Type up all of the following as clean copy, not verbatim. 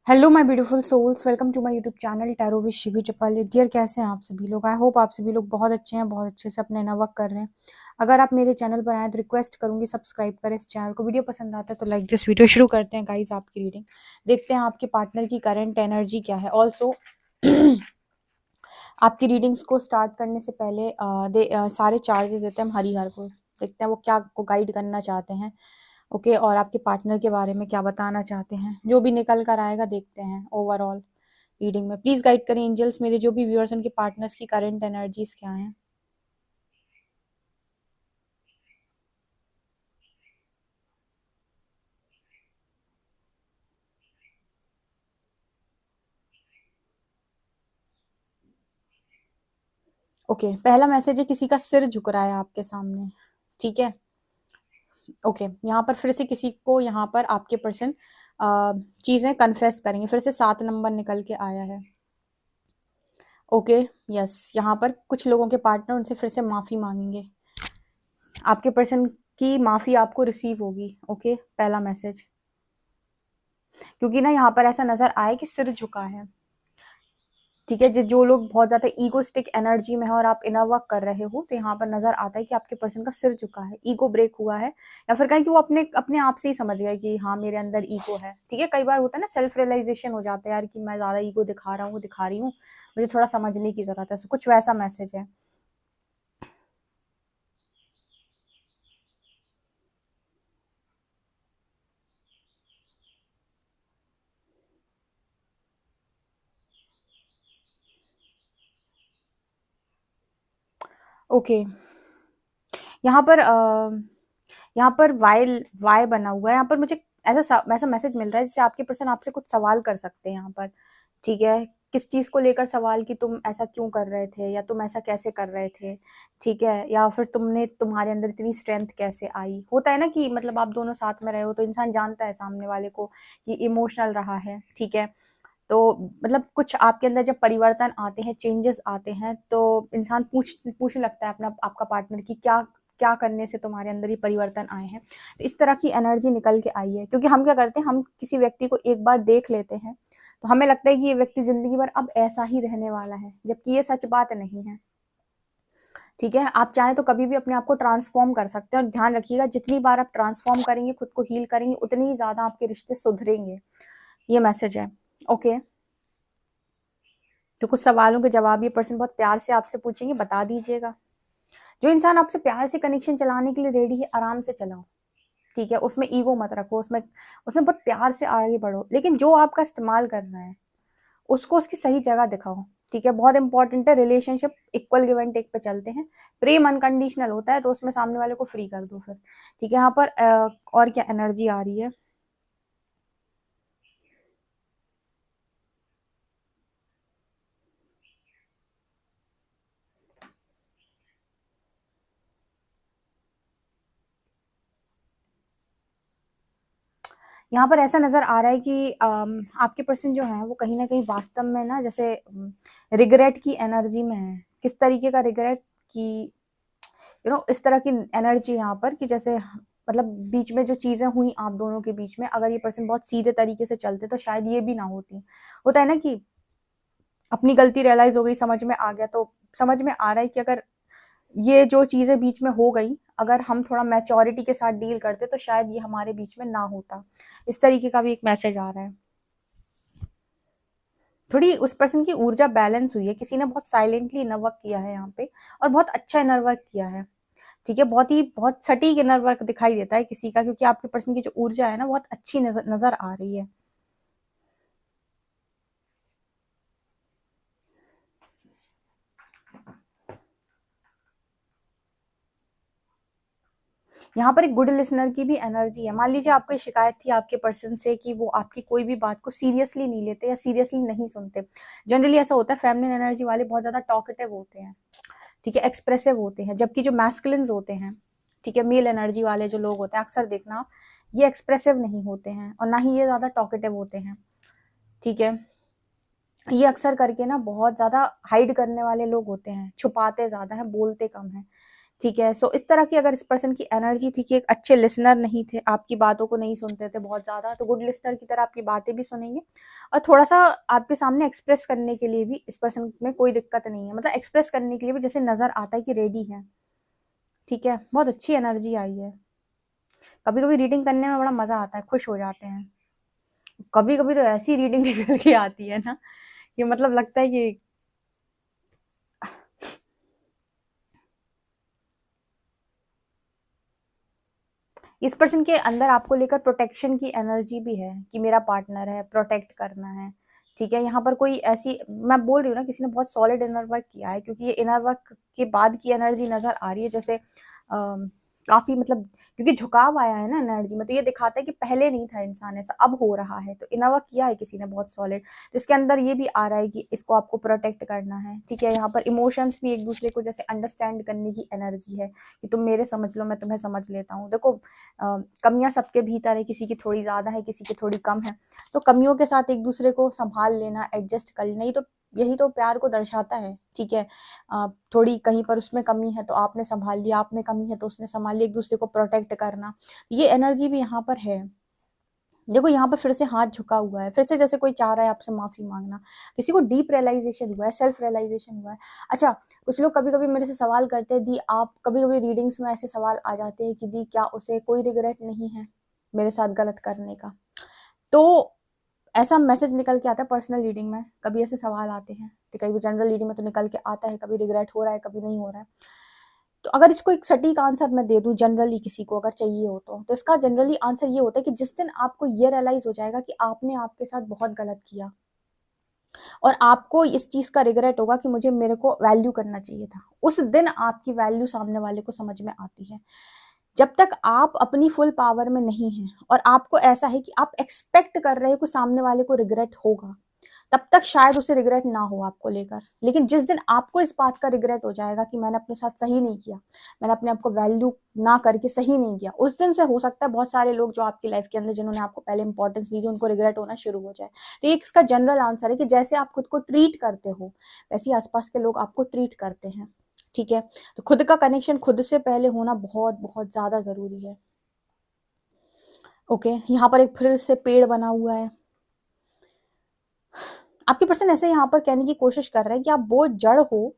Hello my beautiful souls, welcome to my YouTube channel tarot with Shivi Chapali. Dear, कैसे हैं आप सभी लोग? आई होप आप सभी लोग बहुत अच्छे हैं, बहुत अच्छे से अपने इनर वर्क कर रहे हैं। अगर आप मेरे चैनल पर आए तो रिक्वेस्ट करूंगी सब्सक्राइब करें इस चैनल को। वीडियो पसंद आता है तो लाइक दिस वीडियो। शुरू करते हैं गाइस आपकी रीडिंग। देखते हैं आपके पार्टनर की करंट एनर्जी क्या है। ऑल्सो आपकी रीडिंग्स को स्टार्ट करने से पहले सारे चार्जेस देते हैं हम हरिहर को। देखते हैं वो क्या आपको गाइड करना चाहते हैं। ओके, और आपके पार्टनर के बारे में क्या बताना चाहते हैं। जो भी निकल कर आएगा देखते हैं ओवरऑल रीडिंग में। प्लीज गाइड करें एंजल्स, मेरे जो भी व्यूअर्स उनके पार्टनर्स की करंट एनर्जीज क्या हैं। ओके, पहला मैसेज है किसी का सिर झुक रहा है आपके सामने। ठीक है। ओके, यहाँ पर फिर से किसी को यहाँ पर आपके पर्सन चीजें कन्फेस करेंगे। फिर से 7 नंबर निकल के आया है। ओके, यस, यहाँ पर कुछ लोगों के पार्टनर उनसे फिर से माफी मांगेंगे। आपके पर्सन की माफी आपको रिसीव होगी। ओके, पहला मैसेज, क्योंकि ना यहाँ पर ऐसा नजर आया कि सिर झुका है। ठीक है, जो लोग बहुत ज्यादा ईगोस्टिक एनर्जी में है और आप इनर वर्क कर रहे हो, तो यहाँ पर नजर आता है कि आपके पर्सन का सिर झुका है, ईगो ब्रेक हुआ है, या फिर कहीं कि वो अपने अपने आप से ही समझ गए कि हाँ मेरे अंदर ईगो है। ठीक है, कई बार होता है ना, सेल्फ रियलाइजेशन हो जाता है यार कि मैं ज्यादा ईगो दिखा रहा हूँ, दिखा रही हूँ, मुझे थोड़ा समझने की जरूरत है। कुछ वैसा मैसेज है। ओके, यहाँ पर यहाँ पर वाई वाई बना हुआ है। यहाँ पर मुझे ऐसा मैसेज मिल रहा है जिससे आपके पर्सन आपसे कुछ सवाल कर सकते हैं यहाँ पर। ठीक है, किस चीज को लेकर सवाल कि तुम ऐसा क्यों कर रहे थे, या तुम ऐसा कैसे कर रहे थे। ठीक है, या फिर तुम्हारे अंदर इतनी स्ट्रेंथ कैसे आई। होता है ना कि मतलब आप दोनों साथ में रहे हो तो इंसान जानता है सामने वाले को कि इमोशनल रहा है। ठीक है, तो मतलब कुछ आपके अंदर जब परिवर्तन आते हैं, चेंजेस आते हैं, तो इंसान पूछने लगता है अपना आपका पार्टनर कि क्या क्या करने से तुम्हारे अंदर ये परिवर्तन आए हैं। तो इस तरह की एनर्जी निकल के आई है, क्योंकि हम क्या करते हैं, हम किसी व्यक्ति को एक बार देख लेते हैं तो हमें लगता है कि ये व्यक्ति जिंदगी भर अब ऐसा ही रहने वाला है, जबकि ये सच बात नहीं है। ठीक है, आप चाहें तो कभी भी अपने आप को ट्रांसफॉर्म कर सकते हैं, और ध्यान रखिएगा जितनी बार आप ट्रांसफॉर्म करेंगे, खुद को हील करेंगे, उतनी ही ज्यादा आपके रिश्ते सुधरेंगे। ये मैसेज है। ओके, तो कुछ सवालों के जवाब ये पर्सन बहुत प्यार से आपसे पूछेंगे, बता दीजिएगा। जो इंसान आपसे प्यार से कनेक्शन चलाने के लिए रेडी है, आराम से चलाओ। ठीक है, उसमें ईगो मत रखो, उसमें उसमें बहुत प्यार से आगे बढ़ो, लेकिन जो आपका इस्तेमाल कर रहा है उसको उसकी सही जगह दिखाओ। ठीक है, बहुत इंपॉर्टेंट है। Relationship equal give and take पे चलते हैं। प्रेम अनकंडीशनल होता है, तो उसमें सामने वाले को फ्री कर दो फिर। ठीक है, यहाँ पर और क्या एनर्जी आ रही है। यहाँ पर ऐसा नजर आ रहा है कि आपके पर्सन जो है वो कहीं ना कहीं वास्तव में ना, जैसे रिग्रेट की एनर्जी में है। किस तरीके का रिग्रेट कि इस तरह की एनर्जी यहाँ पर कि जैसे मतलब बीच में जो चीजें हुई आप दोनों के बीच में, अगर ये पर्सन बहुत सीधे तरीके से चलते तो शायद ये भी ना होती। होता है ना कि अपनी गलती रियलाइज हो गई, समझ में आ गया, तो समझ में आ रहा है कि अगर ये जो चीजें बीच में हो गई, अगर हम थोड़ा मैच्योरिटी के साथ डील करते तो शायद ये हमारे बीच में ना होता। इस तरीके का भी एक मैसेज आ रहा है। थोड़ी उस पर्सन की ऊर्जा बैलेंस हुई है, किसी ने बहुत साइलेंटली इनर वर्क किया है यहाँ पे, और बहुत अच्छा इनर वर्क किया है। ठीक है, बहुत सटीक इनर वर्क दिखाई देता है किसी का, क्योंकि आपके पर्सन की जो ऊर्जा है ना बहुत अच्छी नजर आ रही है। यहाँ पर एक गुड लिसनर की भी एनर्जी है। मान लीजिए आपको शिकायत थी आपके पर्सन से कि वो आपकी कोई भी बात को सीरियसली नहीं लेते या सीरियसली नहीं सुनते। जनरली ऐसा होता है, फेमिनिन एनर्जी वाले बहुत ज्यादा टॉकेटिव होते हैं। ठीक है, एक्सप्रेसिव होते हैं, जबकि जो मैस्कुलिन्स होते हैं, ठीक है, मेल एनर्जी वाले जो लोग होते हैं, अक्सर देखना ये एक्सप्रेसिव नहीं होते हैं, और ना ही ये ज्यादा टॉकेटिव होते हैं। ठीक है, ये अक्सर करके ना बहुत ज्यादा हाइड करने वाले लोग होते हैं, छुपाते ज्यादा हैं, बोलते कम हैं। ठीक है। सो इस तरह की अगर इस पर्सन की एनर्जी थी कि एक अच्छे लिसनर नहीं थे, आपकी बातों को नहीं सुनते थे बहुत ज़्यादा, तो गुड लिसनर की तरह आपकी बातें भी सुनेंगे और थोड़ा-सा आपके सामने एक्सप्रेस करने के लिए भी इस पर्सन में कोई दिक्कत नहीं है। मतलब एक्सप्रेस करने के लिए भी जैसे नज़र आता है कि रेडी है, ठीक है। बहुत अच्छी एनर्जी आई है। कभी-कभी रीडिंग करने में बड़ा मज़ा आता है, खुश हो जाते हैं। कभी-कभी तो ऐसी रीडिंग निकल के आती है ना कि मतलब लगता है कि इस पर्सन के अंदर आपको लेकर प्रोटेक्शन की एनर्जी भी है कि मेरा पार्टनर है, प्रोटेक्ट करना है, ठीक है। यहाँ पर कोई ऐसी, मैं बोल रही हूँ ना, किसी ने बहुत सॉलिड इनर वर्क किया है, क्योंकि ये इनर वर्क के बाद की एनर्जी नजर आ रही है जैसे काफी मतलब, क्योंकि झुकाव आया है ना एनर्जी में, तो ये दिखाता है कि पहले नहीं था इंसान ऐसा, अब हो रहा है। तो इनर वर्क किया है किसी ने बहुत सॉलिड, तो इसके अंदर ये भी आ रहा है कि इसको आपको प्रोटेक्ट करना है, ठीक है। यहाँ पर इमोशंस भी एक दूसरे को जैसे अंडरस्टैंड करने की एनर्जी है कि तुम मेरे समझ लो, मैं तुम्हें समझ लेता हूँ। देखो कमियां सबके भीतर है, किसी की थोड़ी ज्यादा है, किसी की थोड़ी कम है, तो कमियों के साथ एक दूसरे को संभाल लेना, एडजस्ट कर लेना, यही तो प्यार को दर्शाता है, ठीक है। थोड़ी कहीं पर उसमें कमी है तो आपने संभाल लिया, आप में कमी है तो उसने संभाल लिया, एक दूसरे को प्रोटेक्ट करना, ये एनर्जी भी यहाँ पर है। देखो यहाँ पर फिर से हाथ झुका हुआ है, फिर से जैसे कोई चाह रहा है आपसे माफी मांगना, किसी को डीप रियलाइजेशन हुआ है, सेल्फ रियलाइजेशन हुआ है। अच्छा, कुछ लोग कभी कभी मेरे से सवाल करते हैं, दी आप कभी कभी रीडिंग्स में ऐसे सवाल आ जाते हैं कि दी क्या उसे कोई रिग्रेट नहीं है मेरे साथ गलत करने का, तो ऐसा मैसेज निकल के आता है पर्सनल रीडिंग में, कभी ऐसे सवाल आते हैं, तो कभी जनरल रीडिंग में तो निकल के आता है, कभी रिग्रेट हो रहा है, कभी नहीं हो रहा है। तो अगर इसको एक सटीक आंसर मैं दे दूं जनरली, किसी को अगर चाहिए हो तो इसका जनरली आंसर ये होता है कि जिस दिन आपको ये रियलाइज हो जाएगा कि आपने आपके साथ बहुत गलत किया और आपको इस चीज का रिग्रेट होगा कि मुझे मेरे को वैल्यू करना चाहिए था, उस दिन आपकी वैल्यू सामने वाले को समझ में आती है। जब तक आप अपनी फुल पावर में नहीं हैं और आपको ऐसा है कि आप एक्सपेक्ट कर रहे हो कि सामने वाले को रिग्रेट होगा, तब तक शायद उसे रिग्रेट ना हो आपको लेकर। लेकिन जिस दिन आपको इस बात का रिग्रेट हो जाएगा कि मैंने अपने साथ सही नहीं किया, मैंने अपने आप को वैल्यू ना करके सही नहीं किया, उस दिन से हो सकता है बहुत सारे लोग जो आपकी लाइफ के अंदर जिन्होंने आपको पहले इंपॉर्टेंस दी थी, उनको रिग्रेट होना शुरू हो जाए। तो एक इसका जनरल आंसर है कि जैसे आप खुद को ट्रीट करते हो, वैसे ही आसपास के लोग आपको ट्रीट करते हैं, ठीक है। तो खुद का कनेक्शन खुद से पहले होना बहुत बहुत ज्यादा जरूरी है। ओके, यहाँ पर एक फिर से पेड़ बना हुआ है। आपके पर्सन ऐसे यहाँ पर कहने की कोशिश कर रहे हैं कि आप वो जड़ हो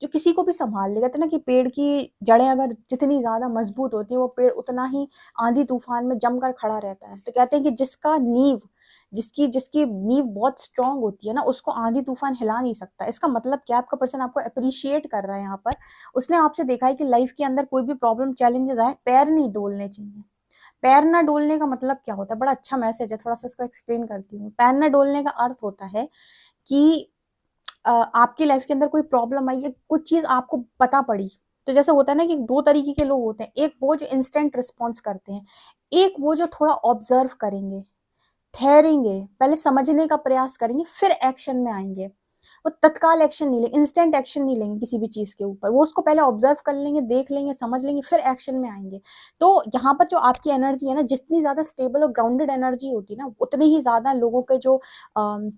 जो किसी को भी संभाल लेगा। कहते ना कि पेड़ की जड़ें अगर जितनी ज्यादा मजबूत होती है, वो पेड़ उतना ही आंधी तूफान में जमकर खड़ा रहता है। तो कहते हैं कि जिसका नींव जिसकी जिसकी नींव बहुत स्ट्रांग होती है ना, उसको आंधी तूफान हिला नहीं सकता। इसका मतलब क्या, आपका पर्सन आपको अप्रिशिएट कर रहा है यहाँ पर। उसने आपसे देखा है कि लाइफ के अंदर कोई भी प्रॉब्लम चैलेंजेस आए, पैर नहीं डोलने चाहिए। पैर ना डोलने का मतलब क्या होता है, बड़ा अच्छा मैसेज है, थोड़ा सा इसको एक्सप्लेन करती हूँ। पैर ना डोलने का अर्थ होता है कि आपकी लाइफ के अंदर कोई प्रॉब्लम आई है, कुछ चीज आपको पता पड़ी, तो जैसे होता है ना कि दो तरीके के लोग होते हैं, एक वो जो इंस्टेंट रिस्पॉन्स करते हैं, एक वो जो थोड़ा ऑब्जर्व करेंगे, ठहरेंगे, पहले समझने का प्रयास करेंगे, फिर एक्शन में आएंगे। वो तत्काल एक्शन नहीं लेंगे, इंस्टेंट एक्शन नहीं लेंगे किसी भी चीज के ऊपर, वो उसको पहले ऑब्जर्व कर लेंगे, देख लेंगे, समझ लेंगे, फिर एक्शन में आएंगे। तो यहाँ पर जो आपकी एनर्जी है ना, जितनी ज्यादा स्टेबल और ग्राउंडेड एनर्जी होती है ना, उतनी ही ज्यादा लोगों के जो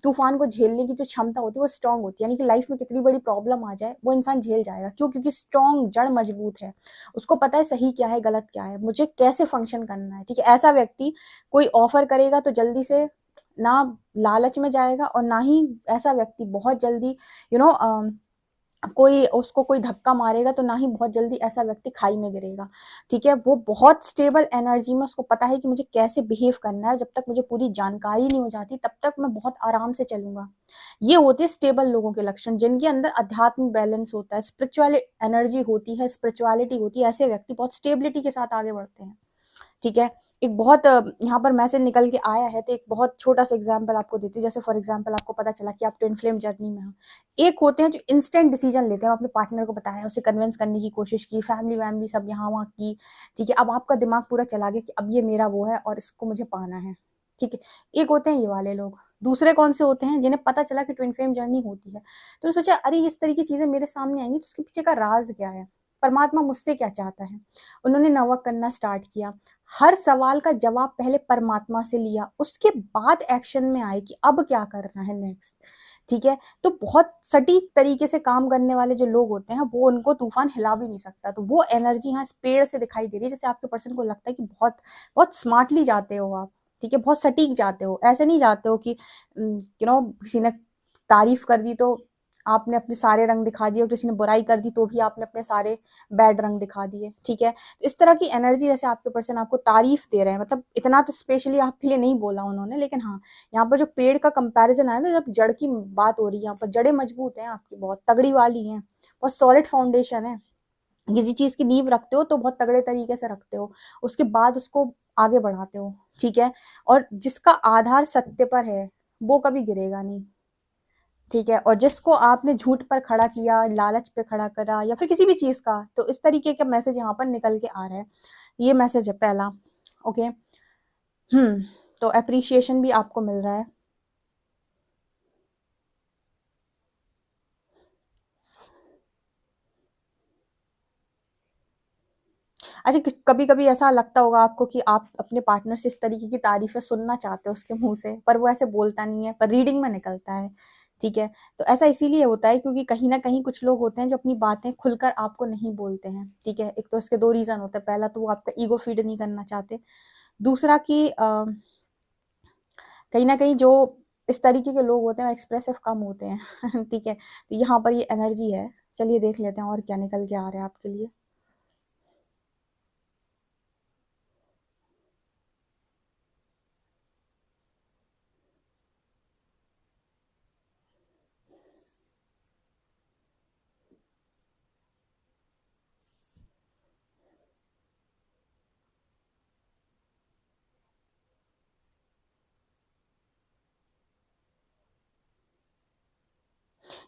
तूफान को झेलने की जो क्षमता होती है वो स्ट्रांग होती है। यानी कि लाइफ में कितनी बड़ी प्रॉब्लम आ जाए, वो इंसान झेल जाएगा। क्यों? क्योंकि स्ट्रांग जड़ मजबूत है, उसको पता है सही क्या है, गलत क्या है, मुझे कैसे फंक्शन करना है, ठीक है। ऐसा व्यक्ति कोई ऑफर करेगा तो जल्दी से ना लालच में जाएगा, और ना ही ऐसा व्यक्ति बहुत जल्दी यू नो कोई उसको कोई धक्का मारेगा तो ना ही बहुत जल्दी ऐसा व्यक्ति खाई में गिरेगा, ठीक है। वो बहुत स्टेबल एनर्जी में, उसको पता है कि मुझे कैसे बिहेव करना है, जब तक मुझे पूरी जानकारी नहीं हो जाती तब तक मैं बहुत आराम से चलूंगा। ये होते हैं स्टेबल लोगों के लक्षण, जिनके अंदर अध्यात्म बैलेंस होता है, स्पिरिचुअल एनर्जी होती है, स्पिरिचुअलिटी होती है। ऐसे व्यक्ति बहुत स्टेबिलिटी के साथ आगे बढ़ते हैं, ठीक है। एक बहुत यहाँ पर मैसेज निकल के आया है, तो एक बहुत छोटा सा एग्जांपल आपको देती हूँ। जैसे फॉर एग्जांपल आपको पता चला कि आप ट्विन फ्लेम जर्नी में हो। एक होते हैं जो इंस्टेंट डिसीजन लेते हैं, अपने पार्टनर को बताया, उसे कन्विंस करने की कोशिश की, फैमिली वैमिली सब यहाँ वहाँ की, ठीक है। अब आपका दिमाग पूरा चला गया कि अब ये मेरा वो है और इसको मुझे पाना है, ठीक है। एक होते हैं ये वाले लोग। दूसरे कौन से होते हैं? जिन्हें पता चला कि ट्विन फ्लेम जर्नी होती है, तो सोचा अरे इस तरह की चीजें मेरे सामने आएंगी तो उसके पीछे का राज क्या है, परमात्मा मुझसे क्या चाहता है। उन्होंने नवा करना स्टार्ट किया, हर सवाल का जवाब पहले परमात्मा से लिया, उसके बाद एक्शन में आए कि अब क्या करना है नेक्स्ट। ठीक है, तो बहुत सटीक तरीके से काम करने वाले जो लोग होते हैं वो, उनको तूफान हिला भी नहीं सकता। तो वो एनर्जी यहाँ पेड़ से दिखाई दे रही है, जैसे आपके पर्सन को लगता है कि बहुत बहुत स्मार्टली जाते हो आप। ठीक है, बहुत सटीक जाते हो, ऐसे नहीं जाते हो कि किसी ने तारीफ कर दी तो आपने अपने सारे रंग दिखा दिए, और किसी ने बुराई कर दी तो भी आपने अपने सारे बैड रंग दिखा दिए। ठीक है, तो इस तरह की एनर्जी, जैसे आपके पर्सन आपको तारीफ दे रहे हैं, मतलब इतना तो स्पेशली आपके लिए नहीं बोला उन्होंने, लेकिन हाँ, यहाँ पर जो पेड़ का कंपैरिजन आया ना, जब जड़ की बात हो रही है, यहाँ पर जड़ें मजबूत हैं आपकी, बहुत तगड़ी वाली हैं, बहुत सॉलिड फाउंडेशन है। किसी चीज की नींव रखते हो तो बहुत तगड़े तरीके से रखते हो, उसके बाद उसको आगे बढ़ाते हो। ठीक है, और जिसका आधार सत्य पर है वो कभी गिरेगा नहीं। ठीक है, और जिसको आपने झूठ पर खड़ा किया, लालच पे खड़ा करा, या फिर किसी भी चीज का, तो इस तरीके का मैसेज यहाँ पर निकल के आ रहा है। ये मैसेज है पहला। ओके। तो अप्रिशिएशन भी आपको मिल रहा है। अच्छा, कभी कभी ऐसा लगता होगा आपको कि आप अपने पार्टनर से इस तरीके की तारीफें सुनना चाहते हो उसके मुंह से, पर वो ऐसे बोलता नहीं है, पर रीडिंग में निकलता है। ठीक है, तो ऐसा इसीलिए होता है क्योंकि कहीं ना कहीं कुछ लोग होते हैं जो अपनी बातें खुलकर आपको नहीं बोलते हैं। ठीक है, एक तो इसके दो रीजन होते हैं, पहला तो वो आपका ईगो फीड नहीं करना चाहते, दूसरा कि कहीं ना कहीं जो इस तरीके के लोग होते हैं एक्सप्रेसिव कम होते हैं। ठीक है, तो यहाँ पर ये एनर्जी है। चलिए देख लेते हैं और क्या निकल के आ रहा है आपके लिए।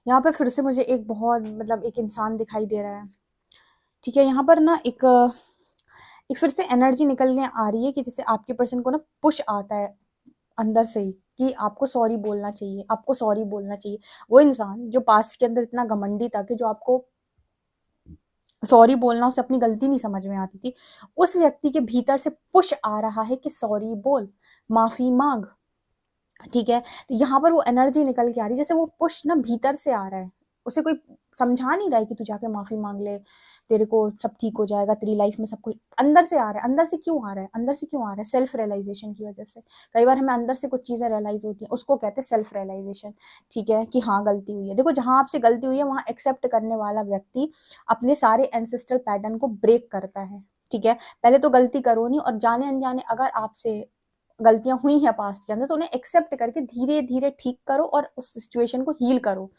यहाँ पे फिर से मुझे एक बहुत, मतलब एक इंसान दिखाई दे रहा है। ठीक है, यहाँ पर ना एक फिर से एनर्जी निकलने आ रही है कि जैसे आपके पर्सन को ना पुश आता है अंदर से ही कि आपको सॉरी बोलना चाहिए, आपको सॉरी बोलना चाहिए। वो इंसान जो पास्ट के अंदर इतना घमंडी था कि जो आपको सॉरी बोलना, उसे अपनी गलती नहीं समझ में आती थी, उस व्यक्ति के भीतर से पुश आ रहा है कि सॉरी बोल, माफी मांग। ठीक है, तो यहाँ पर वो एनर्जी निकल के आ रही है, जैसे वो पुश ना भीतर से आ रहा है, उसे कोई समझा नहीं रहा है कि तू जाके माफी मांग ले, तेरे को सब ठीक हो जाएगा, तेरी लाइफ में सब कुछ अंदर से आ रहा है। अंदर से क्यों आ रहा है? अंदर से क्यों आ रहा है? सेल्फ रियलाइजेशन की वजह से। कई बार हमें अंदर से कुछ चीजें रियलाइज होती हैं, उसको कहते हैं सेल्फ रियलाइजेशन। ठीक है, कि हाँ गलती हुई है। देखो, जहां आपसे गलती हुई है वहां एक्सेप्ट करने वाला व्यक्ति अपने सारे एंसेस्ट्रल पैटर्न को ब्रेक करता है। ठीक है, पहले तो गलती करो नहीं, और जाने अनजाने अगर आपसे गलतियां हुई हैं पास्ट के अंदर, तो उन्हें एक्सेप्ट करके धीरे धीरे ठीक करो और उस सिचुएशन को हील करो।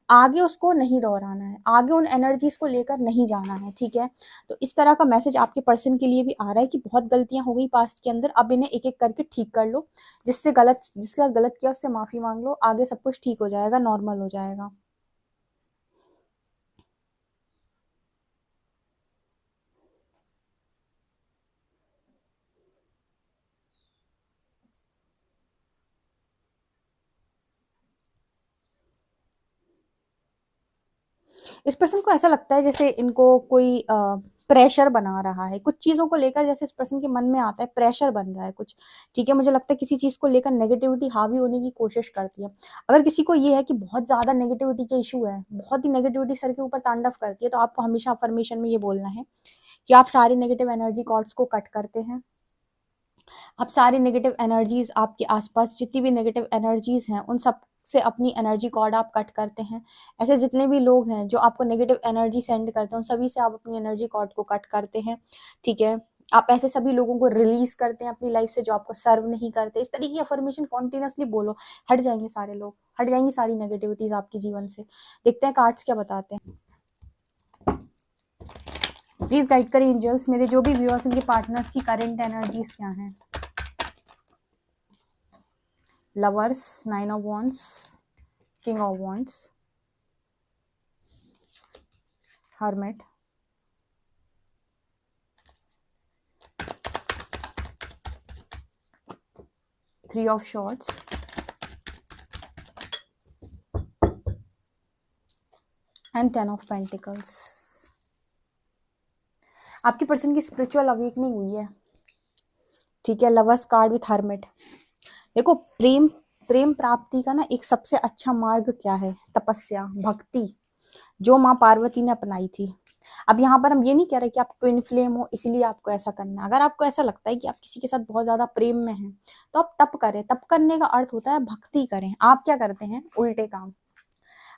आगे उसको नहीं दोहराना है, आगे उन एनर्जीज को लेकर नहीं जाना है। ठीक है, तो इस तरह का मैसेज आपके पर्सन के लिए भी आ रहा है कि बहुत गलतियां हो गई पास्ट के अंदर, अब इन्हें एक एक करके ठीक कर लो। जिसके साथ गलत किया उससे माफी मांग लो, आगे सब कुछ ठीक हो जाएगा, नॉर्मल हो जाएगा। इस पर्सन को ऐसा लगता है जैसे इनको कोई प्रेशर बना रहा है कुछ चीजों को लेकर, जैसे इस पर्सन के मन में आता है प्रेशर बन रहा है कुछ। ठीक है, मुझे लगता है किसी चीज को लेकर नेगेटिविटी हावी होने की कोशिश करती है। अगर किसी को ये है कि बहुत ज्यादा नेगेटिविटी के इशू है, बहुत ही नेगेटिविटी सर के ऊपर तांडव करती है, तो आपको हमेशा अफर्मेशन में ये बोलना है कि आप सारी नेगेटिव एनर्जी कॉर्ड्स को कट करते हैं। आप सारी नेगेटिव एनर्जीज, आपके आसपास जितनी भी नेगेटिव एनर्जीज हैं, उन सब से अपनी एनर्जी कॉर्ड आप कट करते हैं। ऐसे जितने भी लोग हैं जो आपको नेगेटिव एनर्जी सेंड करते हैं, उन सभी से आप अपनी एनर्जी कॉर्ड को कट करते हैं। ठीक है, आप ऐसे सभी लोगों को रिलीज करते हैं अपनी लाइफ से जो आपको सर्व नहीं करते। इस तरीके की अफर्मेशन कॉन्टिन्यूसली बोलो, हट जाएंगे सारे लोग, हट जाएंगी सारी नेगेटिविटीज आपके जीवन से। देखते हैं कार्ड्स क्या बताते हैं। प्लीज गाइड करें एंजल्स, मेरे जो भी व्यूअर्स, इनके पार्टनर्स की करंट एनर्जीज क्या हैं। Lovers, Nine of Wands, King of Wands, Hermit, Three of Swords, and Ten of Pentacles। आपकी पर्सन की स्पिरिचुअल अवेकनिंग हुई है। ठीक है, लवर्स कार्ड विथ हर्मिट। देखो प्रेम प्रेम प्राप्ति का ना एक सबसे अच्छा मार्ग क्या है? तपस्या, भक्ति, जो माँ पार्वती ने अपनाई थी। अब यहाँ पर हम ये नहीं कह रहे कि आप ट्विन फ्लेम हो इसीलिए आपको ऐसा करना है। अगर आपको ऐसा लगता है कि आप किसी के साथ बहुत ज्यादा प्रेम में हैं तो आप तप करें। तप करने का अर्थ होता है भक्ति करें। आप क्या करते हैं? उल्टे काम।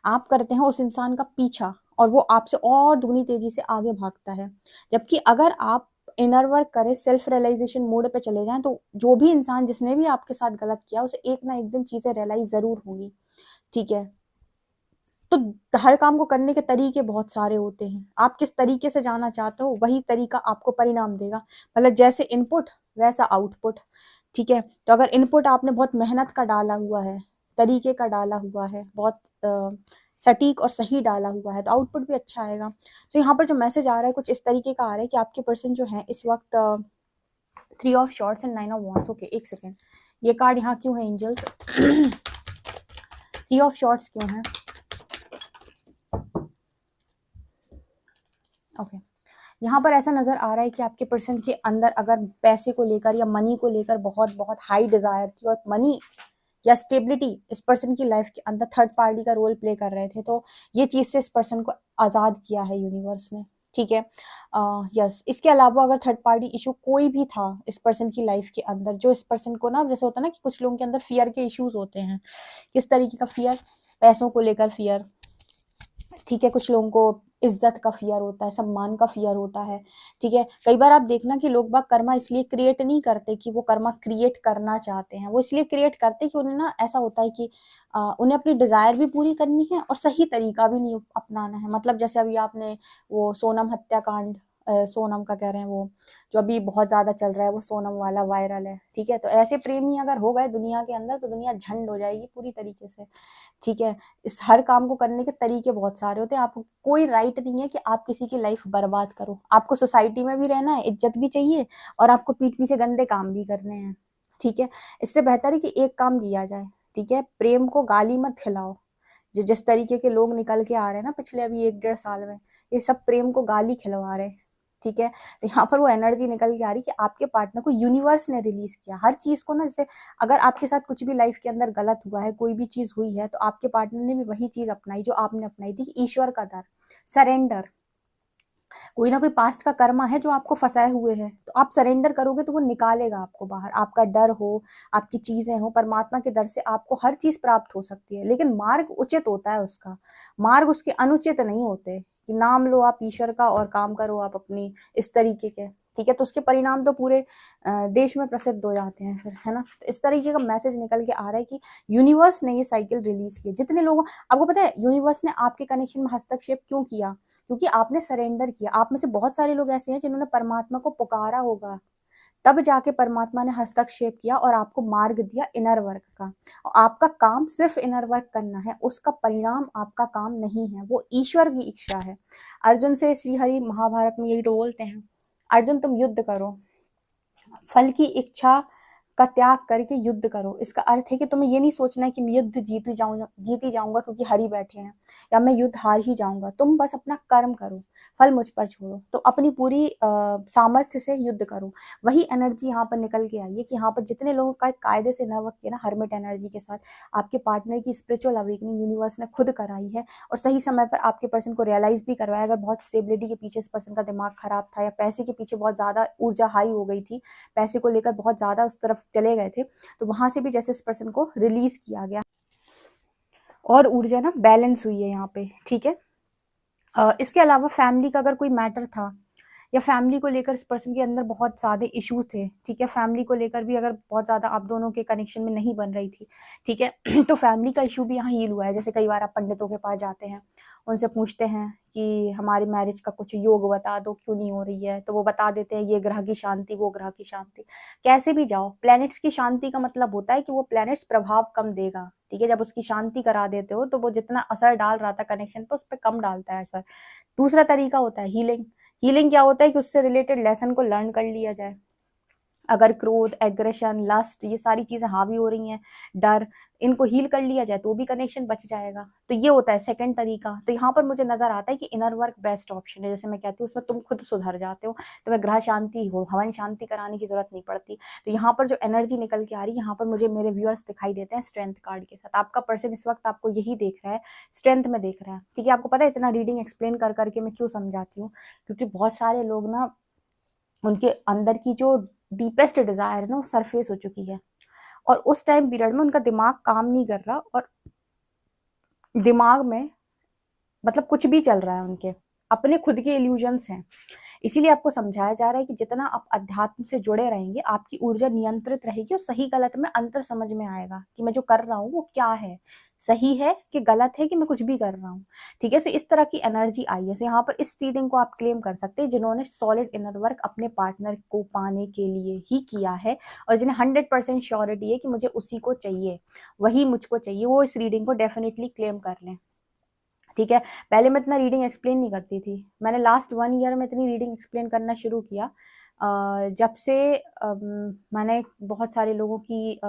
आप करते हैं उस इंसान का पीछा और वो आपसे और दुगनी तेजी से आगे भागता है। जबकि अगर आप इनर वर्क करें, सेल्फ रियलाइजेशन मोड पे चले जाएं, तो जो भी इंसान जिसने भी आपके साथ गलत किया उसे एक ना एक दिन चीजें रियलाइज जरूर होंगी। ठीक है, तो हर काम को करने के तरीके बहुत सारे होते हैं। आप किस तरीके से जाना चाहते हो वही तरीका आपको परिणाम देगा। मतलब जैसे इनपुट वैसा आउटपुट। ठीक है, तो अगर इनपुट आपने बहुत मेहनत का डाला हुआ है, तरीके का डाला हुआ है, बहुत सटीक और सही डाला हुआ है, तो आउटपुट भी अच्छा आएगा। तो यहाँ पर जो मैसेज आ रहा है कुछ इस तरीके का आ रहा है कि आपके पर्सन जो है इस वक्त 3 of shorts and 9 of wands. Okay, एक सेकेंड, ये कार्ड यहाँ क्यों है एंजल्स? 3 ऑफ शॉर्ट्स क्यों है? ओके, यहाँ पर ऐसा नजर आ रहा है कि आपके पर्सन के अंदर अगर पैसे को लेकर या मनी को लेकर बहुत बहुत हाई डिजायर थी, और मनी या स्टेबिलिटी इस पर्सन की लाइफ के अंदर थर्ड पार्टी का रोल प्ले कर रहे थे, तो ये चीज से इस पर्सन को आजाद किया है यूनिवर्स ने। ठीक है, यस। इसके अलावा अगर थर्ड पार्टी इशू कोई भी था इस पर्सन की लाइफ के अंदर, जो इस पर्सन को ना, जैसे होता है ना कि कुछ लोगों के अंदर फियर के इश्यूज होते हैं। किस तरीके का फियर? पैसों को लेकर फियर। ठीक है, कुछ लोगों को इज्जत का फियर होता है, सम्मान का फियर होता है। ठीक है, कई बार आप देखना कि लोग बाग कर्मा इसलिए क्रिएट नहीं करते कि वो कर्मा क्रिएट करना चाहते हैं, वो इसलिए क्रिएट करते कि उन्हें ना ऐसा होता है कि उन्हें अपनी डिजायर भी पूरी करनी है और सही तरीका भी नहीं अपनाना है। मतलब जैसे अभी आपने वो सोनम हत्याकांड, सोनम का कह रहे हैं, वो जो अभी बहुत ज्यादा चल रहा है, वो सोनम वाला वायरल है। ठीक है, तो ऐसे प्रेमी अगर हो गए दुनिया के अंदर तो दुनिया झंड हो जाएगी पूरी तरीके से। ठीक है, इस हर काम को करने के तरीके बहुत सारे होते हैं। आपको कोई राइट नहीं है कि आप किसी की लाइफ बर्बाद करो। आपको सोसाइटी में भी रहना है, इज्जत भी चाहिए, और आपको पीठ पीछे गंदे काम भी करने हैं। ठीक है, इससे बेहतर है कि एक काम किया जाए। ठीक है, प्रेम को गाली मत खिलाओ। जो जिस तरीके के लोग निकल के आ रहे हैं ना पिछले अभी 1-1.5 साल में, ये सब प्रेम को गाली खिलवा रहे हैं। ठीक है, तो यहाँ पर वो एनर्जी निकल के आ रही कि आपके पार्टनर को यूनिवर्स ने रिलीज किया हर चीज को ना। जैसे अगर आपके साथ कुछ भी लाइफ के अंदर गलत हुआ है, कोई भी चीज हुई है, तो आपके पार्टनर ने भी वही चीज अपनाई जो आपने अपनाई थी, ईश्वर का डर, सरेंडर। कोई ना कोई पास्ट का कर्मा है जो आपको फंसाए हुए है, तो आप सरेंडर करोगे तो वो निकालेगा आपको बाहर। आपका डर हो, आपकी चीजें हो, परमात्मा के डर से आपको हर चीज प्राप्त हो सकती है, लेकिन मार्ग उचित होता है उसका। मार्ग उसके अनुचित नहीं होते कि नाम लो आप ईश्वर का और काम करो आप अपनी इस तरीके के। ठीक है, तो उसके परिणाम तो पूरे देश में प्रसिद्ध हो जाते हैं फिर, है ना। तो इस तरीके का मैसेज निकल के आ रहा है कि यूनिवर्स ने ये साइकिल रिलीज की। जितने लोगों, आपको पता है यूनिवर्स ने आपके कनेक्शन में हस्तक्षेप क्यों किया? क्योंकि आपने सरेंडर किया। आप में से बहुत सारे लोग ऐसे हैं जिन्होंने परमात्मा को पुकारा होगा, तब जाके परमात्मा ने हस्तक्षेप किया और आपको मार्ग दिया इनर वर्क का। और आपका काम सिर्फ इनर वर्क करना है, उसका परिणाम आपका काम नहीं है, वो ईश्वर की इच्छा है। अर्जुन से श्री हरि महाभारत में यही तो बोलते हैं, अर्जुन तुम युद्ध करो, फल की इच्छा का त्याग करके युद्ध करो। इसका अर्थ है कि तुम्हें ये नहीं सोचना है कि मैं युद्ध जीती जाऊंगा क्योंकि हरि बैठे हैं, या मैं युद्ध हार ही जाऊंगा। तुम बस अपना कर्म करो, फल मुझ पर छोड़ो। तो अपनी पूरी सामर्थ्य से युद्ध करो। वही एनर्जी यहाँ पर निकल के आई है कि यहाँ पर जितने लोगों का कायदे से न वक्त किया ना हर्मिट एनर्जी के साथ, आपके पार्टनर की स्पिरिचुअल अवेकनिंग यूनिवर्स ने खुद कराई है, और सही समय पर आपके पर्सन को रियलाइज भी करवाया। अगर बहुत स्टेबिलिटी के पीछे इस पर्सन का दिमाग खराब था, या पैसे के पीछे बहुत ज्यादा ऊर्जा हाई हो गई थी, पैसे को लेकर बहुत ज्यादा उस तरफ चले गए थे, तो वहां से भी जैसे इस पर्सन को रिलीज किया गया और ऊर्जा ना बैलेंस हुई है यहाँ पे। ठीक है, इसके अलावा फैमिली का अगर कोई मैटर था, या फैमिली को लेकर इस पर्सन के अंदर बहुत ज्यादा इशू थे, ठीक है, फैमिली को लेकर भी अगर बहुत ज्यादा आप दोनों के कनेक्शन में नहीं बन रही थी, ठीक है, तो फैमिली का इशू भी यहाँ हील हुआ है। जैसे कई बार आप पंडितों के पास जाते हैं, उनसे पूछते हैं कि हमारी मैरिज का कुछ योग बता दो, क्यों नहीं हो रही है, तो वो बता देते हैं ये ग्रह की शांति, वो ग्रह की शांति। कैसे भी जाओ, प्लैनेट्स की शांति का मतलब होता है कि वो प्लैनेट्स प्रभाव कम देगा। ठीक है, जब उसकी शांति करा देते हो तो वो जितना असर डाल रहा था कनेक्शन पर, उस पर कम डालता है असर। दूसरा तरीका होता है हीलिंग। हीलिंग क्या होता है कि उससे रिलेटेड लेसन को लर्न कर लिया जाए। अगर क्रोध, एग्रेशन, लस्ट ये सारी चीजें हावी हो रही हैं, डर, इनको हील कर लिया जाए तो भी कनेक्शन बच जाएगा। तो ये होता है सेकंड तरीका। तो यहाँ पर मुझे नजर आता है कि इनर वर्क बेस्ट ऑप्शन है। जैसे मैं कहती हूँ उसमें तुम खुद सुधर जाते हो, तुम्हें ग्रह शांति हो, हवन शांति कराने की जरूरत नहीं पड़ती। तो यहाँ पर जो एनर्जी निकल के आ रही है, यहाँ पर मुझे मेरे व्यूअर्स दिखाई देते हैं स्ट्रेंथ कार्ड के साथ। आपका पर्सन इस वक्त आपको यही देख रहा है, स्ट्रेंथ में देख रहा है। ठीक है, आपको पता है इतना रीडिंग एक्सप्लेन कर करके मैं क्यों समझाती हूँ, क्योंकि बहुत सारे लोग ना, उनके अंदर की जो डीपेस्ट डिजायर है ना वो सरफेस हो चुकी है, और उस टाइम पीरियड में उनका दिमाग काम नहीं कर रहा, और दिमाग में मतलब कुछ भी चल रहा है, उनके अपने खुद के इल्यूजन्स हैं। इसीलिए आपको समझाया जा रहा है कि जितना आप अध्यात्म से जुड़े रहेंगे, आपकी ऊर्जा नियंत्रित रहेगी, और सही गलत में अंतर समझ में आएगा कि मैं जो कर रहा हूँ वो क्या है, सही है कि गलत है, कि मैं कुछ भी कर रहा हूँ। ठीक है, सो इस तरह की एनर्जी आई है। सो यहाँ पर इस रीडिंग को आप क्लेम कर सकते हैं जिन्होंने सॉलिड इनर वर्क अपने पार्टनर को पाने के लिए ही किया है, और जिन्हें 100% श्योरिटी है कि मुझे उसी को चाहिए, वही मुझको चाहिए, वो इस रीडिंग को डेफिनेटली क्लेम कर लें। ठीक है, पहले मैं इतना रीडिंग एक्सप्लेन नहीं करती थी, मैंने लास्ट 1 ईयर में इतनी रीडिंग एक्सप्लेन करना शुरू किया जब से मैंने बहुत सारे लोगों की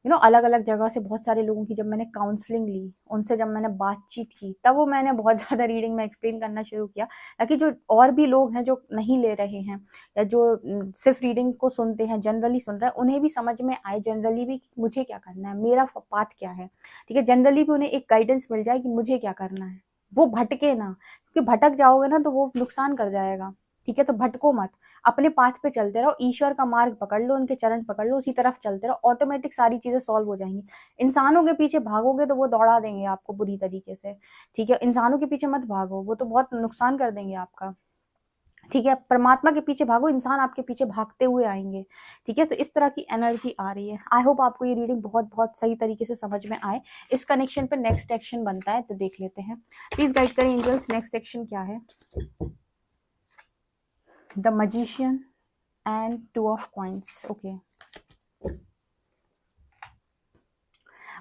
अलग अलग जगह से बहुत सारे लोगों की जब मैंने काउंसलिंग ली, उनसे जब मैंने बातचीत की, तब वो मैंने बहुत ज़्यादा रीडिंग में एक्सप्लेन करना शुरू किया, ताकि जो और भी लोग हैं जो नहीं ले रहे हैं, या जो सिर्फ रीडिंग को सुनते हैं, जनरली सुन रहे हैं, उन्हें भी समझ में आए जनरली भी कि मुझे क्या करना है, मेरा पाथ क्या है। ठीक है, जनरली भी उन्हें एक गाइडेंस मिल जाए कि मुझे क्या करना है, वो भटके ना, क्योंकि भटक जाओगे ना तो वो नुकसान कर जाएगा। ठीक है, तो भटको मत, अपने पाथ पे चलते रहो, ईश्वर का मार्ग पकड़ लो, उनके चरण पकड़ लो, उसी तरफ चलते रहो, ऑटोमेटिक सारी चीजें सॉल्व हो जाएंगी। इंसानों के पीछे भागोगे तो वो दौड़ा देंगे आपको बुरी तरीके से। ठीक है, इंसानों के पीछे मत भागो, वो तो बहुत नुकसान कर देंगे आपका। ठीक है, परमात्मा के पीछे भागो, इंसान आपके पीछे भागते हुए आएंगे। ठीक है, तो इस तरह की एनर्जी आ रही है। आई होप आपको ये रीडिंग बहुत बहुत सही तरीके से समझ में आए। इस कनेक्शन पे नेक्स्ट एक्शन बनता है, तो देख लेते हैं। प्लीज गाइड करें एंजल्स, नेक्स्ट एक्शन क्या है। The magician and 2 of coins.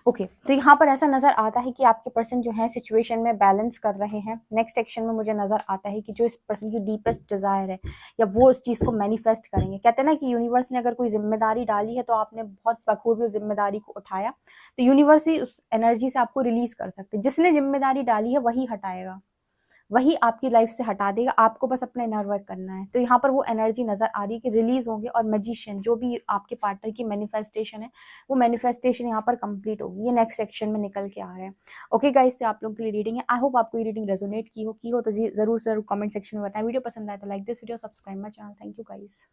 Okay, तो यहाँ पर ऐसा नजर आता है कि आपके पर्सन जो है सिचुएशन में बैलेंस कर रहे हैं। नेक्स्ट एक्शन में मुझे नजर आता है कि जो इस पर्सन की डीपेस्ट डिजायर है, या वो उस चीज को मैनिफेस्ट करेंगे। कहते हैं ना कि यूनिवर्स ने अगर कोई जिम्मेदारी डाली है तो आपने बहुत बखूबी उस जिम्मेदारी को उठाया, तो यूनिवर्स ही उस एनर्जी से आपको रिलीज कर सकते हैं। जिसने जिम्मेदारी डाली है वही हटाएगा, वही आपकी लाइफ से हटा देगा, आपको बस अपना इनर वर्क करना है। तो यहाँ पर वो एनर्जी नजर आ रही है कि रिलीज होंगे, और मैजिशियन जो भी आपके पार्टनर की मैनिफेस्टेशन है, वो मैनिफेस्टेशन यहाँ पर कंप्लीट होगी। ये नेक्स्ट सेक्शन में निकल के आ रहा है। ओके गाइस, तो आप लोगों के लिए रीडिंग है। आई होप आपको ये रीडिंग रेजोनेट की हो तो जरूर जरूर कमेंट सेक्शन में बताएं। वीडियो पसंद आए तो like this video, subscribe my channel. Thank you guys.